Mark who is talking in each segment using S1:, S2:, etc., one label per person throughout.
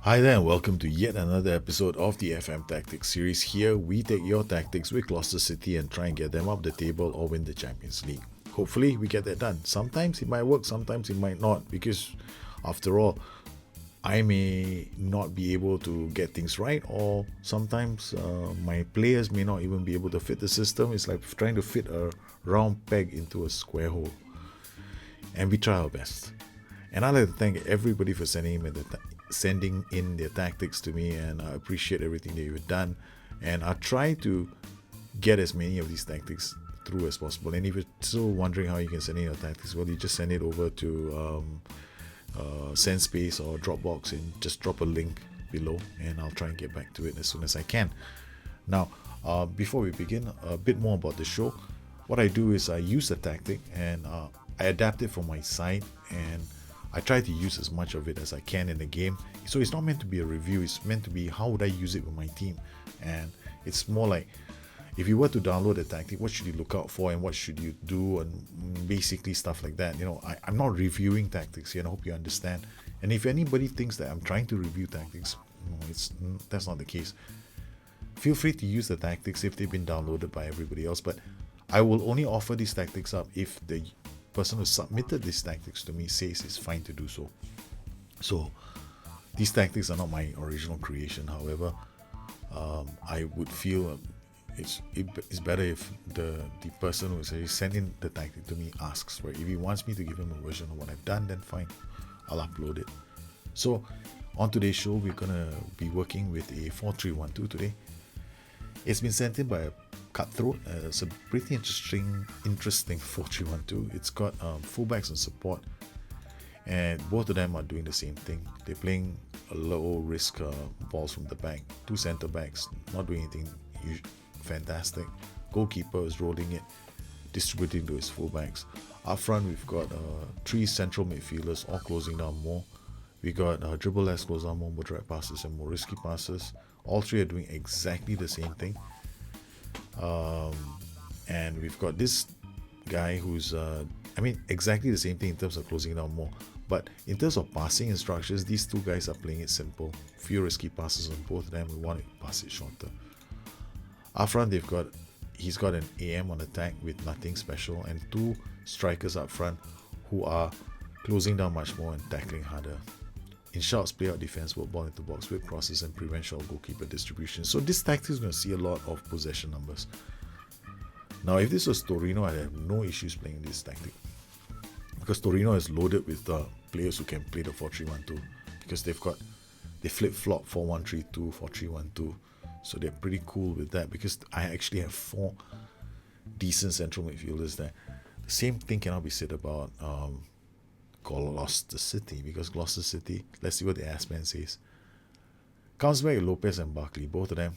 S1: Hi there, and welcome to yet another episode of the FM Tactics series. Here, we take your tactics with Gloster City and try and get them up the table or win the Champions League. Hopefully, we get that done. Sometimes it might work, sometimes it might not, because after all, I may not be able to get things right, or sometimes my players may not even be able to fit the system. It's like trying to fit a round peg into a square hole, and we try our best. And I'd like to thank everybody for sending in their tactics to me, and I appreciate everything that you've done. And I try to get as many of these tactics through as possible. And if you're still wondering how you can send in your tactics, well, you just send it over to SendSpace or Dropbox and just drop a link below, and I'll try and get back to it as soon as I can. Now, before we begin, a bit more about the show. What I do is I use a tactic and I adapt it for my side, and I try to use as much of it as I can in the game. So it's not meant to be a review, it's meant to be how would I use it with my team. And it's more like, if you were to download a tactic, what should you look out for and what should you do, and basically stuff like that. I'm not reviewing tactics here, and I hope you understand. And if anybody thinks that I'm trying to review tactics, that's not the case. Feel free to use the tactics if they've been downloaded by everybody else, but I will only offer these tactics up if the person who submitted these tactics to me says it's fine to do so. So these tactics are not my original creation. However, I would feel it's better if the person who is sending the tactic to me asks, right? If he wants me to give him a version of what I've done, then fine, I'll upload it. So on today's show, we're gonna be working with a 4-3-1-2 today. It's been sent in by a Cutthroat. It's a pretty interesting 4-3-1-2. It's got fullbacks and support, and both of them are doing the same thing. They're playing a low risk balls from the back. Two centre backs not doing anything fantastic. Goalkeeper is rolling it, distributing to his fullbacks. Up front, we've got three central midfielders all closing down more. We got dribble less, close down more direct passes and more risky passes. All three are doing exactly the same thing. And we've got this guy who's exactly the same thing in terms of closing down more, but in terms of passing instructions, these two guys are playing it simple. Few risky passes on both of them. We want to pass it shorter. Up front, he's got an AM on attack with nothing special, and two strikers up front who are closing down much more and tackling harder. In shorts, play out defense, work ball into box, whip crosses, and prevent short goalkeeper distribution. So this tactic is going to see a lot of possession numbers. Now, if this was Torino, I'd have no issues playing this tactic, because Torino is loaded with players who can play the 4-3-1-2, because they flip-flop 4-1-3-2, 4-3-1-2. So they're pretty cool with that, because I actually have four decent central midfielders there. The same thing cannot be said about Gloster City, because Gloster City, let's see what the Assman says. Comes back with Lopez and Barkley. Both of them,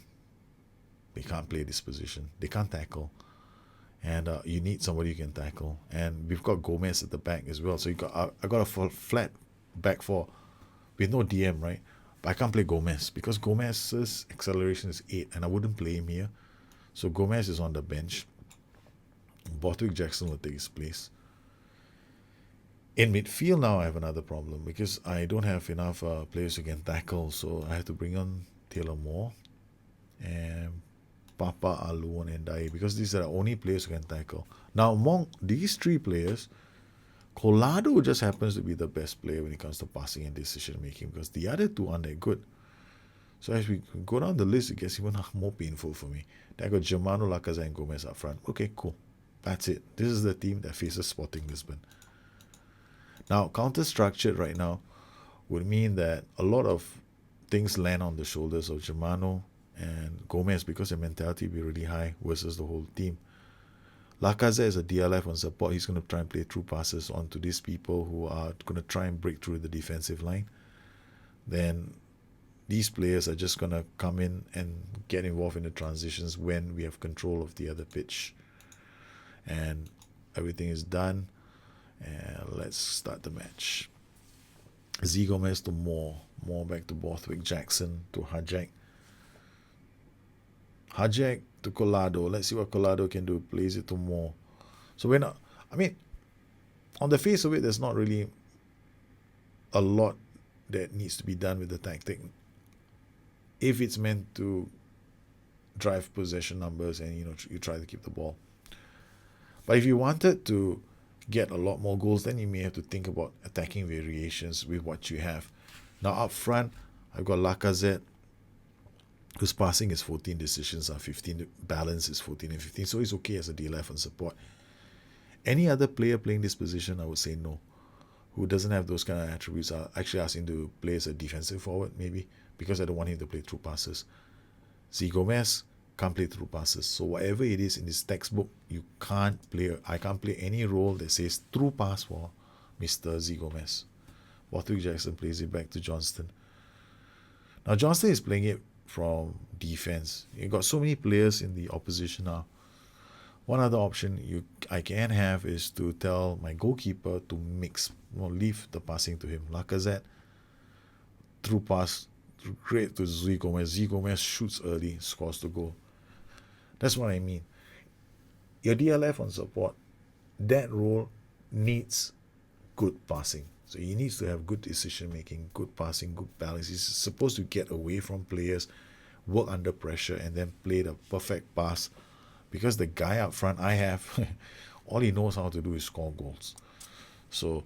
S1: they can't play this position. They can't tackle. And you need somebody who can tackle. And we've got Gomez at the back as well. So I got a flat back four with no DM, right? But I can't play Gomez because Gomez's acceleration is 8, and I wouldn't play him here. So Gomez is on the bench. Borthwick Jackson will take his place. In midfield now, I have another problem because I don't have enough players who can tackle, so I have to bring on Taylor Moore and Papa Aluon and Dai, because these are the only players who can tackle. Now, among these three players, Colado just happens to be the best player when it comes to passing and decision making, because the other two aren't that good. So as we go down the list, it gets even more painful for me. Then I got Germano, Lacazette, and Gomez up front. Okay, cool. That's it. This is the team that faces Sporting Lisbon. Now, counter-structured right now would mean that a lot of things land on the shoulders of Germano and Gomez, because their mentality will be really high versus the whole team. Lacazette is a DLF on support. He's going to try and play through passes onto these people who are going to try and break through the defensive line. Then these players are just going to come in and get involved in the transitions when we have control of the other pitch. And everything is done. And let's start the match. Z Gomez to Moore. Moore back to Borthwick Jackson to Hajek. Hajek to Colado. Let's see what Colado can do. Plays it to Moore. So we're not, on the face of it, there's not really a lot that needs to be done with the tactic if it's meant to drive possession numbers and you try to keep the ball. But if you wanted to get a lot more goals, then you may have to think about attacking variations with what you have. Now up front, I've got Lacazette, whose passing is 14, decisions are 15, balance is 14 and 15, so he's okay as a D-left on support. Any other player playing this position, I would say no. Who doesn't have those kind of attributes, I'll actually ask him to play as a defensive forward, maybe, because I don't want him to play through passes. Z Gomez can't play through passes. So whatever it is in this textbook, I can't play any role that says through pass for Mr. Z Gomez. Warwick Jackson plays it back to Johnston. Now Johnston is playing it from defense. You got so many players in the opposition now. One other option I can have is to tell my goalkeeper to leave the passing to him. Lacazette, through pass, great to Z Gomez. Z Gomez shoots early, scores the goal. That's what I mean. Your DLF on support, that role needs good passing. So he needs to have good decision making, good passing, good balance. He's supposed to get away from players, work under pressure, and then play the perfect pass. Because the guy up front I have, all he knows how to do is score goals. So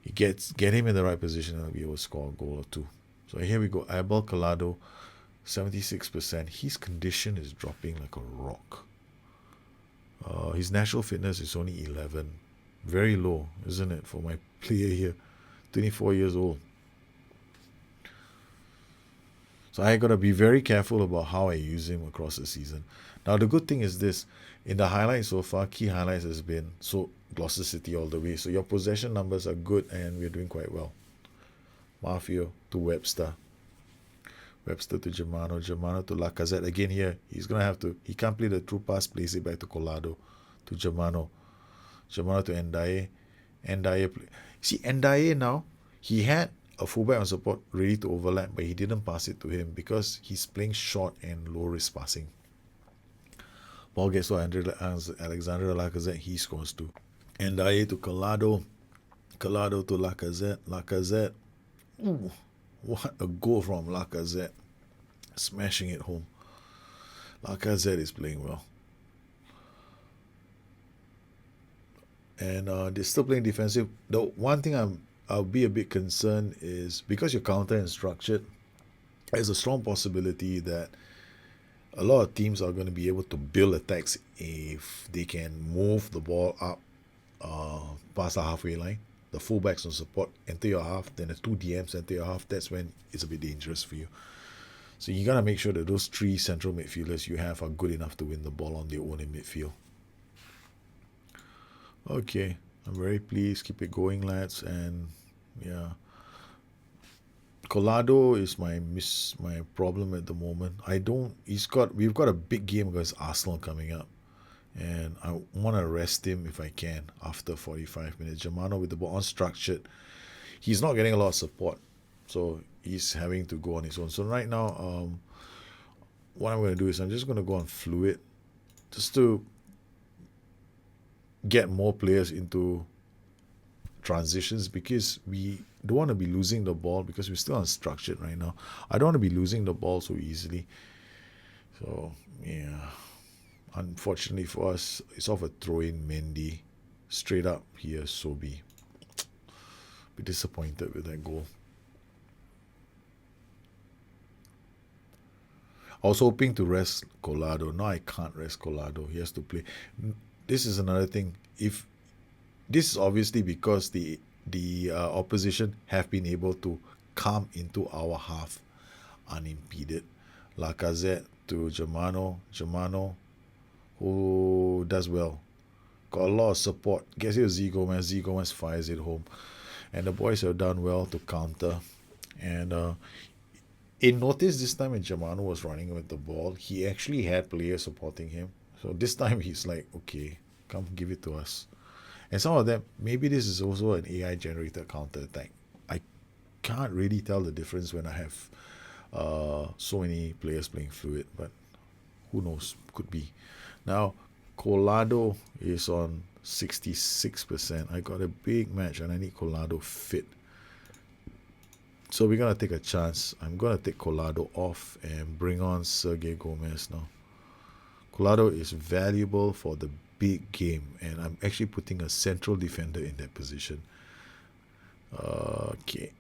S1: he get him in the right position and he'll be able to score a goal or two. So here we go. Abel Collado, 76%. His condition is dropping like a rock. His natural fitness is only 11. Very low, isn't it, for my player here? 24 years old. So I got to be very careful about how I use him across the season. Now, the good thing is this. In the highlights so far, key highlights has been Gloster City all the way. So your possession numbers are good and we're doing quite well. Mafio to Webster. Webster to Germano. Germano to Lacazette. Again here, he can't play the true pass, plays it back to Collado. To Germano. Germano to Ndiaye. See, Ndiaye now, he had a fullback on support ready to overlap, but he didn't pass it to him because he's playing short and low risk passing. Ball gets to Alexander Lacazette, he scores too. Ndiaye to Collado. Collado to Lacazette. Lacazette. Ooh, what a goal from Lacazette. Smashing it home. Lacazette is playing well. And they're still playing defensive. The one thing I'll be a bit concerned is because your counter is structured, there's a strong possibility that a lot of teams are going to be able to build attacks if they can move the ball up past the halfway line. The fullbacks on support enter your half, then the two DMs enter your half. That's when it's a bit dangerous for you. So you got to make sure that those three central midfielders you have are good enough to win the ball on their own in midfield. Okay, I'm very pleased. Keep it going, lads. And yeah, Collado is my problem at the moment. We've got a big game against Arsenal coming up, and I want to rest him if I can after 45 minutes. Germano with the ball unstructured. He's not getting a lot of support, so he's having to go on his own. So right now, what I'm going to do is I'm just going to go on fluid, just to get more players into transitions, because we don't want to be losing the ball because we're still unstructured right now. I don't want to be losing the ball so easily. So yeah, unfortunately for us, it's off a throw-in. Mendy straight up here. Sobi, be disappointed with that goal. I was hoping to rest Collado. No, I can't rest Collado. He has to play. This is another thing. If this is obviously because the opposition have been able to come into our half unimpeded. Lacazette to Germano, who does well, got a lot of support. Gets here Z Gomez fires it home, and the boys have done well to counter. And notice this time when Germano was running with the ball, he actually had players supporting him. So this time he's like, okay, come give it to us. And some of them, maybe this is also an AI generated counter attack. I can't really tell the difference when I have so many players playing fluid, but who knows, could be. Now Collado is on 66%. I got a big match and I need Collado fit. So we're going to take a chance. I'm going to take Collado off and bring on Sergey Gomez now. Collado is valuable for the big game, and I'm actually putting a central defender in that position. Okay.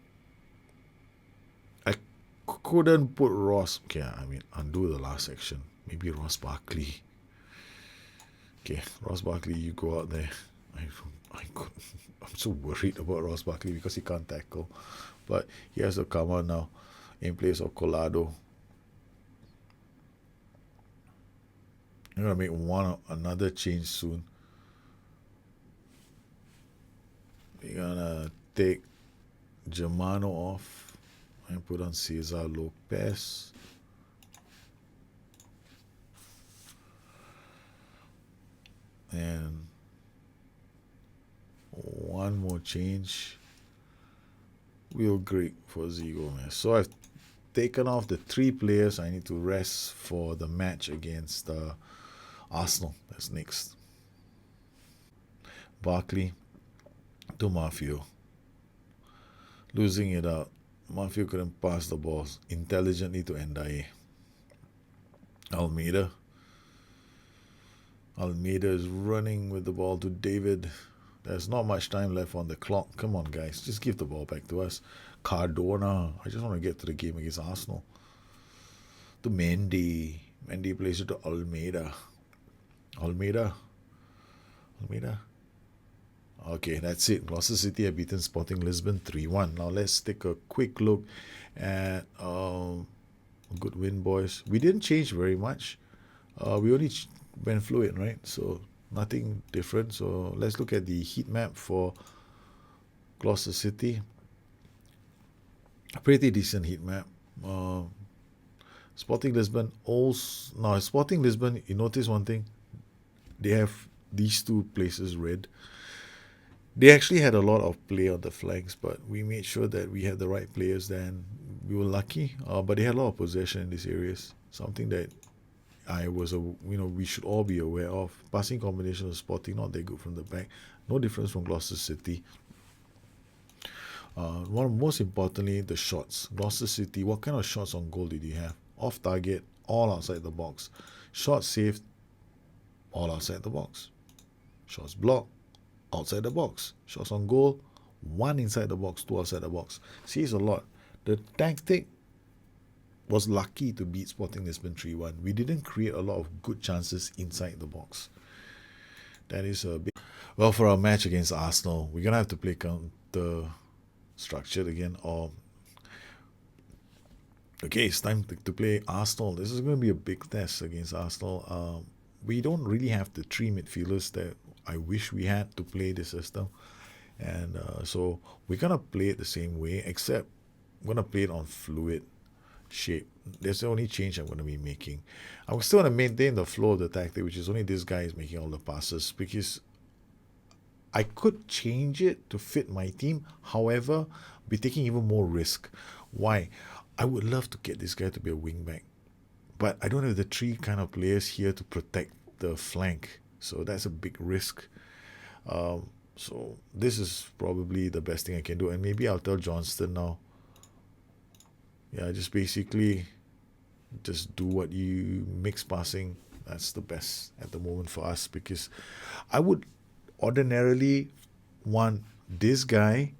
S1: I couldn't put Ross. Okay, I mean, undo the last section. Maybe Ross Barkley. Okay, Ross Barkley, you go out there. I'm so worried about Ross Barkley because he can't tackle. But he has to come out now in place of Collado. I'm going to make another change soon. We're going to take Germano off and put on Cesar Lopez. And one more change. Will Greek for Z Gomez. So I've taken off the 3 players I need to rest for the match against Arsenal. That's next. Barkley to Mafio. Losing it out. Mafio couldn't pass the balls intelligently to Ndiaye. Almeida. Almeida is running with the ball to David. There's not much time left on the clock. Come on, guys. Just give the ball back to us. Cardona. I just want to get to the game against Arsenal. To Mendy. Mendy plays it to Almeida. Almeida. Okay, that's it. Gloster City have beaten Sporting Lisbon 3-1. Now let's take a quick look at good win, boys. We didn't change very much. We only went fluid, right? So nothing different. So let's look at the heat map for Gloster City. A pretty decent heat map. Sporting Lisbon also. Now, Sporting Lisbon, you notice one thing. They have these 2 places red. They actually had a lot of play on the flanks, but we made sure that we had the right players then. We were lucky, but they had a lot of possession in these areas. Something that we should all be aware of. Passing combination of Sporting, not that good from the back. No difference from Gloucester City. Most importantly, the shots. Gloucester City, what kind of shots on goal did you have? Off target, all outside the box. Shots saved, all outside the box. Shots blocked, outside the box. Shots on goal, 1 inside the box, 2 outside the box. See, it's a lot. The tactic was lucky to beat Sporting Lisbon 3-1. We didn't create a lot of good chances inside the box. That is a big... Well, for our match against Arsenal, we're going to have to play counter structured again. Okay, it's time to play Arsenal. This is going to be a big test against Arsenal. We don't really have the 3 midfielders that I wish we had to play the system. And so we're going to play it the same way, except I'm going to play it on fluid shape. That's the only change I'm going to be making. I'm still going to maintain the flow of the tactic, which is only this guy is making all the passes, because I could change it to fit my team. However, be taking even more risk. Why? I would love to get this guy to be a wingback, but I don't have the 3 kind of players here to protect the flank. So that's a big risk. So this is probably the best thing I can do. And maybe I'll tell Johnston now. Yeah, just basically just do what you mix passing. That's the best at the moment for us, because I would ordinarily want this guy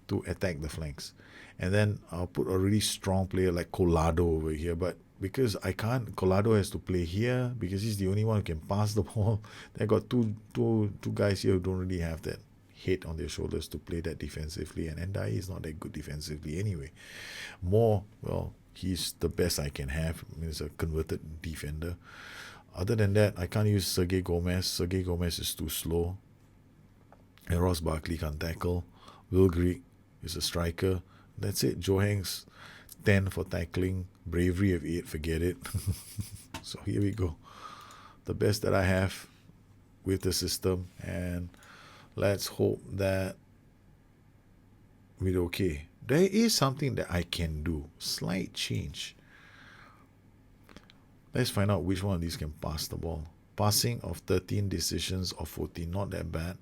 S1: to attack the flanks. And then I'll put a really strong player like Collado over here. But because I can't, Collado has to play here because he's the only one who can pass the ball. They got two guys here who don't really have that head on their shoulders to play that defensively. And Ndiaye is not that good defensively anyway. He's the best I can have. I mean, he's a converted defender. Other than that, I can't use Sergey Gomez. Sergey Gomez is too slow. And Ross Barkley can't tackle. Will Greek is a striker. That's it. Joe Hanks, 10 for tackling. Bravery of 8, forget it. So here we go. The best that I have with the system. And let's hope that we're okay. There is something that I can do. Slight change. Let's find out which one of these can pass the ball. Passing of 13 decisions of 14. Not that bad.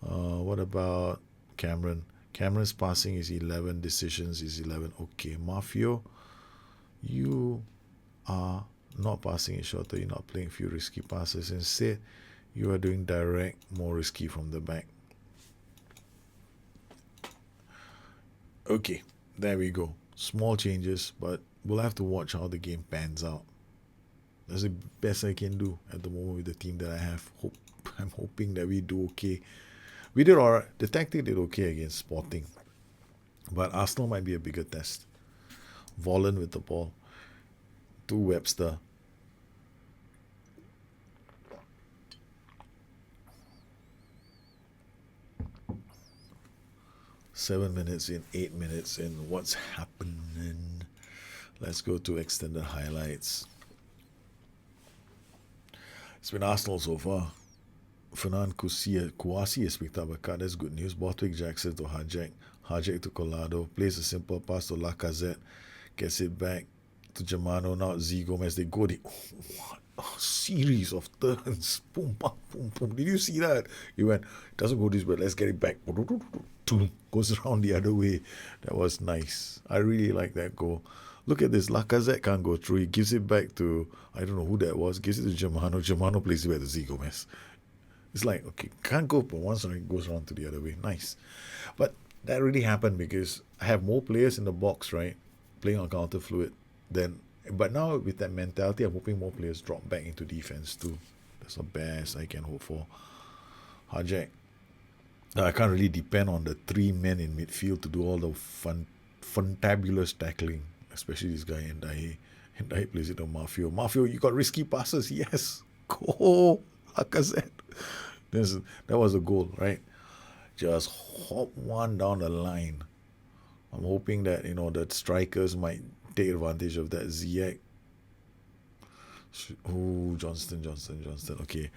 S1: What about Cameron? Cameron's passing is 11. Decisions is 11. Okay, Mafio, you are not passing it shorter. You're not playing few risky passes. Instead, you are doing direct, more risky from the back. Okay, there we go. Small changes, but we'll have to watch how the game pans out. That's the best I can do at the moment with the team that I have. I'm hoping that we do okay. We did alright. The tactic did okay against Sporting, but Arsenal might be a bigger test. Volland with the ball to Webster. Seven minutes in, 8 minutes in. What's happening? Let's go to extended highlights. It's been Arsenal so far. Fernand Kouassi has picked up a card. That's good news. Borthwick Jackson to Hajek. Hajek to Collado. Plays a simple pass to Lacazette. Gets it back to Germano. Now Z Gomez. They go. What a series of turns. Boom, boom, boom, boom. Did you see that? He went, doesn't go this way. Let's get it back. Goes around the other way. That was nice. I really like that goal. Look at this. Lacazette can't go through. He gives it back to, I don't know who that was. Gives it to Germano. Germano plays it back to Z Gomez. It's like, okay, can't go for one, so it goes around to the other way. Nice. But that really happened because I have more players in the box, right? Playing on counter fluid. But now with that mentality, I'm hoping more players drop back into defense too. That's the best I can hope for. Hajek. I can't really depend on the 3 men in midfield to do all the fantabulous tackling, especially this guy Ndaye. Ndaye plays it on Mafio. Mafio, you got risky passes. Yes. Go. Lacazette. That was a goal, right? Just hop one down the line. I'm hoping that, the strikers might take advantage of that. Ziyech. Oh, Johnston. Okay.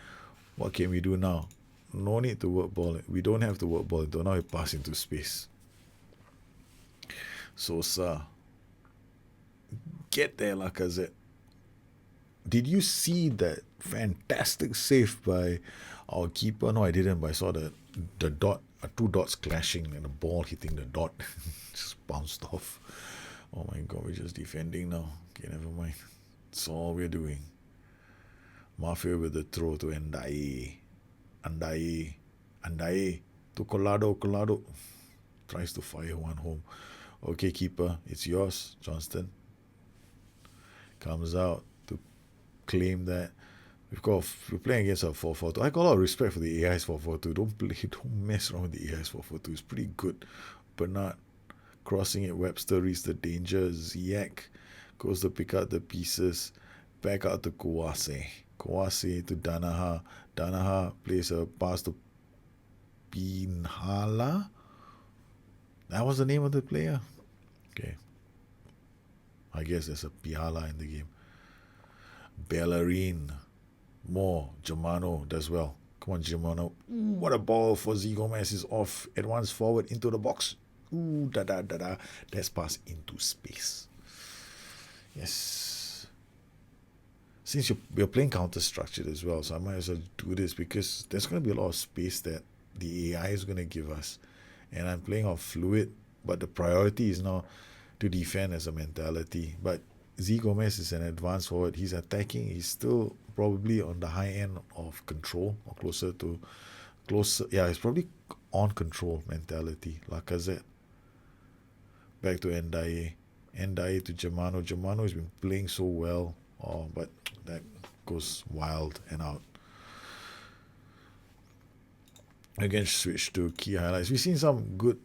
S1: What can we do now? No need to work ball. We don't have to work ball. Now we pass into space. Sosa. Get there, Lacazette. Did you see that fantastic save by our keeper? No, I didn't, but I saw the dot, 2 dots clashing and the ball hitting the dot. Just bounced off. Oh my God, we're just defending now. Okay, never mind. That's all we're doing. Mafia with the throw to Ndaye to Collado. Tries to fire one home. Okay, keeper, it's yours, Johnston. Comes out to claim that. We're playing against a 4-4-2. I got a lot of respect for the AI's 4-4-2. Don't mess around with the AI's 4-4-2. It's pretty good. Bernard crossing it. Webster reads the danger. Ziyech goes to pick out the pieces. Back out to Kouassi to Danaha. Danaha plays a pass to Pinhala. That was the name of the player. Okay. I guess there's a Pihala in the game. Bellerin. More. Germano does well. Come on, Germano. Ooh, what a ball for Z Gomez. Is off. Advance forward into the box. Ooh, da. Let's pass into space. Yes. Since you're playing counter-structured as well, so I might as well do this because there's going to be a lot of space that the AI is going to give us. And I'm playing off fluid, but the priority is now to defend as a mentality. But Z Gomez is an advanced forward. He's attacking. He's still probably on the high end of control or closer. Yeah, he's probably on control mentality. Lacazette. Back to Ndaye to Germano. Germano has been playing so well, but that goes wild and out. Again, switch to key highlights. We've seen some good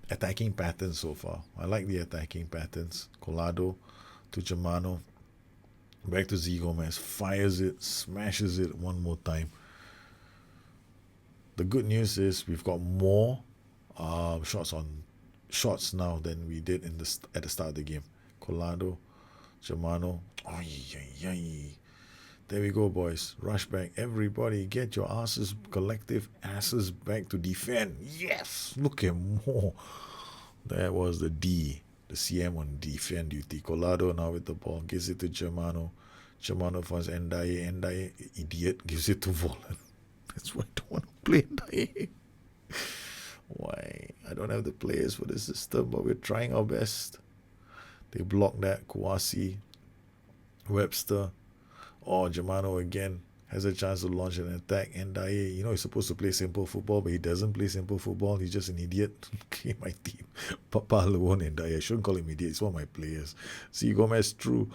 S1: attacking patterns so far. I like the attacking patterns. Collado to Germano. Back to Z Gomez. Fires it, smashes it one more time. The good news is we've got more shots now than we did at the start of the game. Collado, Germano. There we go, boys. Rush back. Everybody get your collective asses back to defend. Yes! Look at more. That was the CM on defend duty. Collado now with the ball. Gives it to Germano. Germano finds Ndaye. Ndaye, idiot, gives it to Volland. That's why I don't want to play Ndaye. Why? don't have the players for the system, but we're trying our best. They blocked that. Kouassi, Webster, or Germano again has a chance to launch an attack. And Daye, he's supposed to play simple football, but he doesn't play simple football. He's just an idiot. Okay, my team. Papa Lewon and Daye. I shouldn't call him idiot. He's one of my players. Z Gomez, true.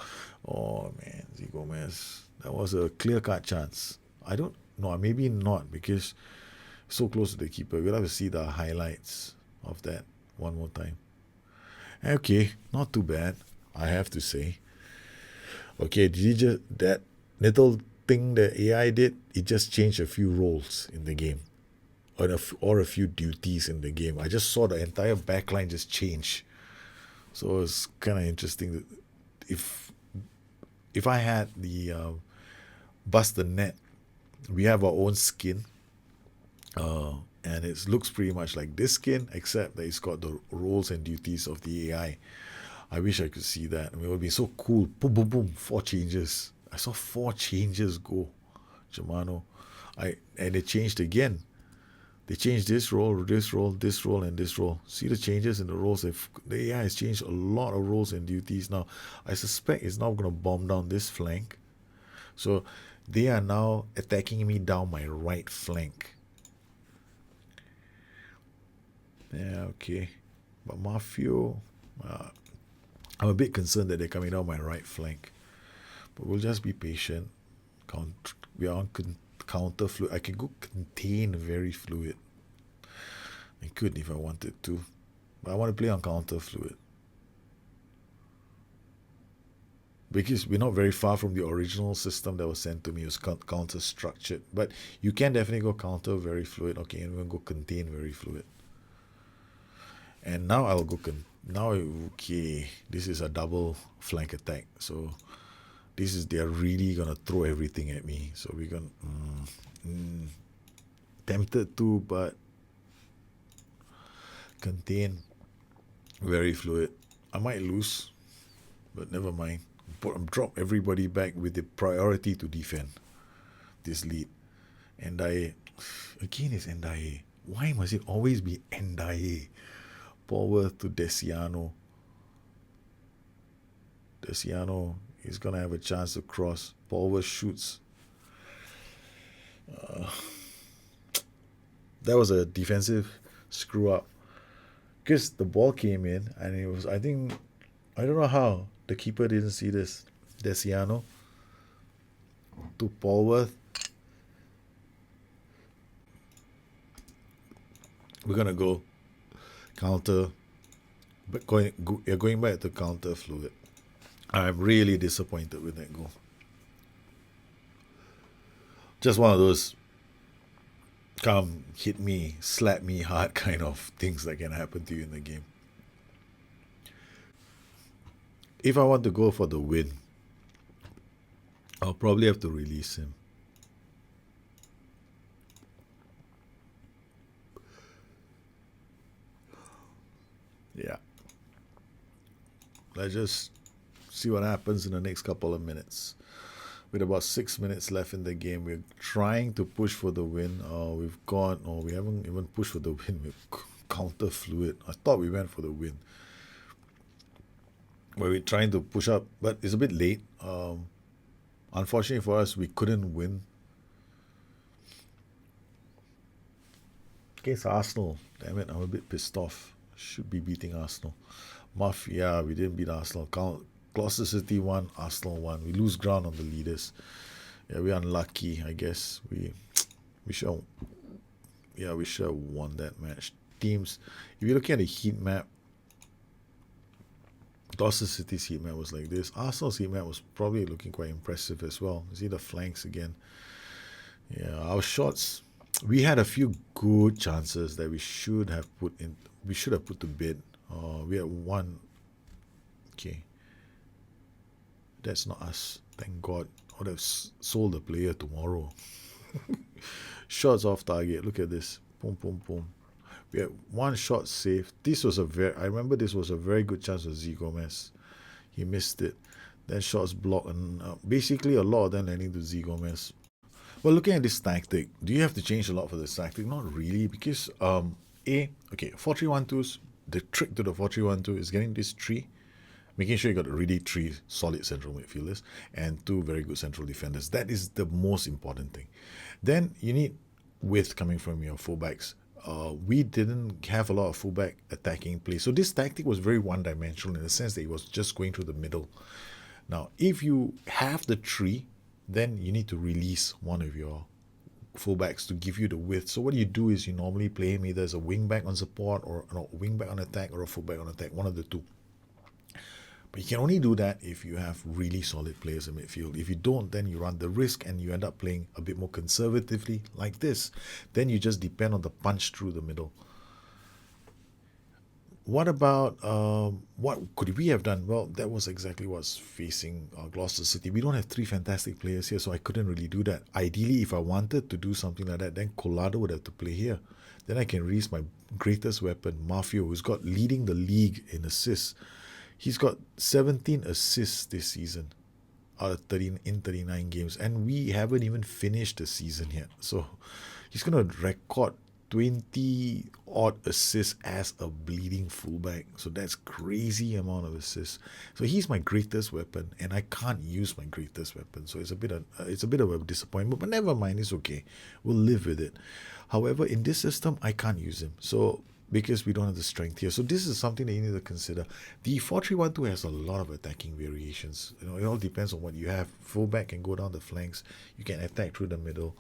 S1: Oh, man. Z Gomez. That was a clear-cut chance. I don't know. Maybe not, because so close to the keeper. We'll have to see the highlights of that one more time. Okay, not too bad, I have to say. Okay, that little thing that AI did, it just changed a few roles in the game, or a few duties in the game. I just saw the entire backline just change. So it's kind of interesting that if I had the bust the net, we have our own skin, and it looks pretty much like this skin, except that it's got the roles and duties of the AI. I wish I could see that. I mean, it would be so cool. Boom, boom, boom. 4 changes. I saw 4 changes go. Germano. And they changed again. They changed this role, this role, this role, and this role. See the changes in the roles? The AI has changed a lot of roles and duties now. I suspect it's now going to bomb down this flank. So they are now attacking me down my right flank. Yeah, okay. But Mafio, I'm a bit concerned that they're coming down my right flank. But we'll just be patient. We are on counter fluid. I can go contain very fluid. I could if I wanted to. But I want to play on counter fluid. Because we're not very far from the original system that was sent to me. It was counter structured. But you can definitely go counter very fluid. Okay, and we'll go contain very fluid. And now I'll go okay, this is a double flank attack. So they're really gonna throw everything at me. So we're gonna tempted to, but contain very fluid. I might lose, but never mind. Drop everybody back with the priority to defend this lead. Ndaye again is Ndaye. Why must it always be Ndaye? Forward to Desiano. Desiano is going to have a chance to cross. Forward shoots. That was a defensive screw up. Because the ball came in and it was, I don't know how the keeper didn't see this. Desiano to Paulworth. We're going to go counter, but you're going back to counter fluid. I'm really disappointed with that goal. Just one of those come, hit me, slap me hard kind of things that can happen to you in the game. If I want to go for the win, I'll probably have to release him. Yeah. Let's just see what happens in the next couple of minutes. With about 6 minutes left in the game, we're trying to push for the win. We haven't even pushed for the win. We're counter fluid. I thought we went for the win. Where we're trying to push up, but it's a bit late. Unfortunately for us, we couldn't win. Against Arsenal. Damn it, I'm a bit pissed off. Should be beating Arsenal. Mafia, we didn't beat Arsenal. Gloster City won, Arsenal won. We lose ground on the leaders. Yeah, we're unlucky, I guess. We should have won that match. Teams, if you're looking at the heat map, Gloster City's heat map was like this. Arsenal's heat map was probably looking quite impressive as well. You see the flanks again. Yeah, our shots, we had a few good chances that we should have put to bed. We had one. Okay. That's not us. Thank God. I would have sold the player tomorrow. Shots off target. Look at this. Boom, boom, boom. We had one shot saved. I remember this was a very good chance of Z Gomez. He missed it. Then shots blocked, and basically a lot of them landing to Z Gomez. Well, looking at this tactic, do you have to change a lot for this tactic? Not really, because Okay, 4-3-1-2s, the trick to the 4-3-1-2 is getting this tree, making sure you got really three solid central midfielders and two very good central defenders. That is the most important thing. Then you need width coming from your fullbacks. We didn't have a lot of fullback attacking play. So this tactic was very one-dimensional in the sense that it was just going through the middle. Now, if you have the tree, then you need to release one of your fullbacks to give you the width. So what you do is you normally play him either as a wing back on support or a wing back on attack or a fullback on attack, one of the two. But you can only do that if you have really solid players in midfield. If you don't, then you run the risk and you end up playing a bit more conservatively like this. Then you just depend on the punch through the middle. What about what could we have done? Well, that was exactly what's facing Gloucester City. We don't have three fantastic players here, so I couldn't really do that. Ideally, if I wanted to do something like that, then Collado would have to play here. Then I can release my greatest weapon, Mafio, who's got leading the league in assists. He's got 17 assists this season out of 39 games, and we haven't even finished the season yet. So he's going to record 20 odd assists as a bleeding fullback. So that's crazy amount of assists. So he's my greatest weapon, and I can't use my greatest weapon. So it's a bit of a disappointment, but never mind, it's okay. We'll live with it. However, in this system, I can't use him. So because we don't have the strength here. So this is something that you need to consider. The 4-3-1-2 has a lot of attacking variations. It all depends on what you have. Fullback can go down the flanks. You can attack through the middle.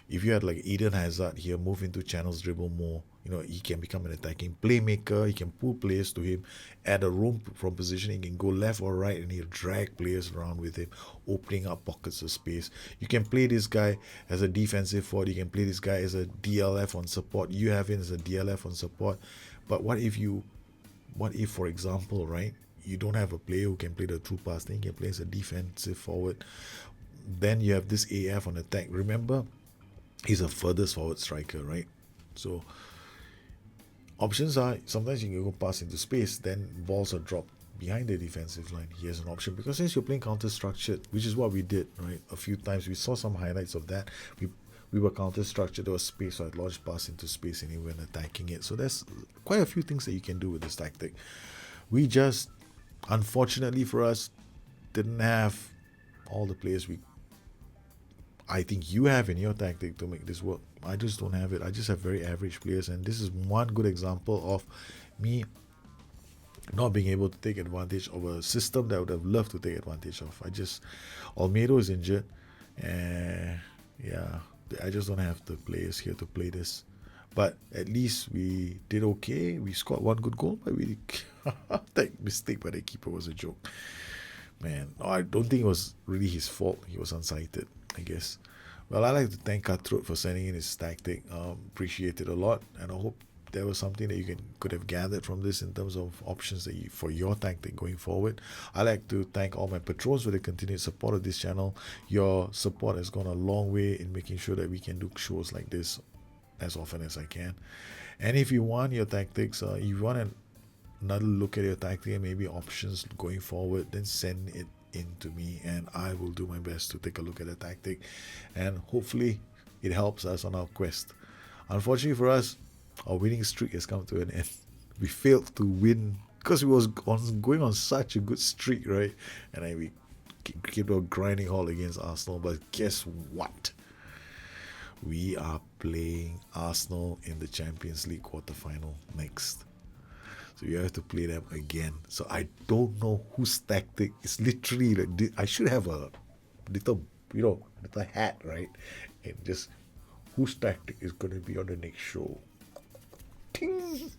S1: If you had like Eden Hazard here, move into channels, dribble more, he can become an attacking playmaker. He can pull players to him, add a room from positioning. He can go left or right and he'll drag players around with him, opening up pockets of space. You can play this guy as a defensive forward. You can play this guy as a DLF on support. You have him as a DLF on support. But what if, for example, right, you don't have a player who can play the true pass, then you can play as a defensive forward. Then you have this AF on attack. Remember, he's a furthest forward striker, right? So options are sometimes you can go pass into space, then balls are dropped behind the defensive line. He has an option because since you're playing counter structured, which is what we did, right? A few times we saw some highlights of that. We were counter structured, there was space, so I launched pass into space and he went attacking it. So there's quite a few things that you can do with this tactic. We just, unfortunately for us, didn't have all the players I think you have in your tactic to make this work. I just don't have it. I just have very average players, and this is one good example of me not being able to take advantage of a system that I would have loved to take advantage of. Olmedo is injured, and yeah, I just don't have the players here to play this. But at least we did okay. We scored one good goal, but that mistake by the keeper was a joke. Man, I don't think it was really his fault. He was unsighted, I guess. Well, I'd like to thank Cutthroat for sending in his tactic. Appreciate it a lot, and I hope there was something that you could have gathered from this in terms of options for your tactic going forward. I'd like to thank all my patrons for the continued support of this channel. Your support has gone a long way in making sure that we can do shows like this as often as I can. And if you want your tactics, if you want another look at your tactic and maybe options going forward, then send it in to me and I will do my best to take a look at the tactic, and hopefully it helps us on our quest. Unfortunately for us, our winning streak has come to an end. We failed to win because we was going on such a good streak, right? And we kept on grinding all against Arsenal. But guess what? We are playing Arsenal in the Champions League quarterfinal next. So you have to play them again. So I don't know whose tactic. It's literally like I should have a little hat, right? And just whose tactic is going to be on the next show. Ting!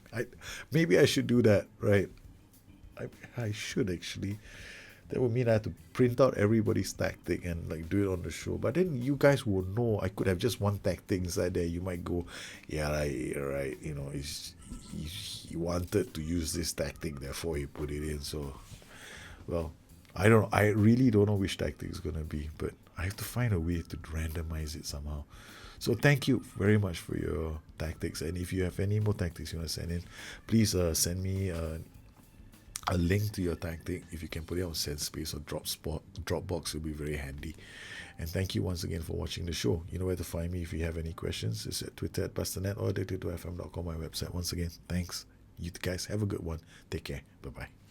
S1: Maybe I should do that, right? I should actually. That would mean I had to print out everybody's tactic and do it on the show. But then you guys will know I could have just one tactic inside there. You might go, yeah, right. He wanted to use this tactic, therefore he put it in. So, well, I really don't know which tactic is gonna be, but I have to find a way to randomize it somehow. So thank you very much for your tactics. And if you have any more tactics you want to send in, please send me a link to your tactic. If you can put it on SendSpace or Dropbox, it'll be very handy. And thank you once again for watching the show. You know where to find me if you have any questions. It's at Twitter at PastaNet or addicted2fm.com, my website. Once again, thanks. You guys have a good one. Take care. Bye-bye.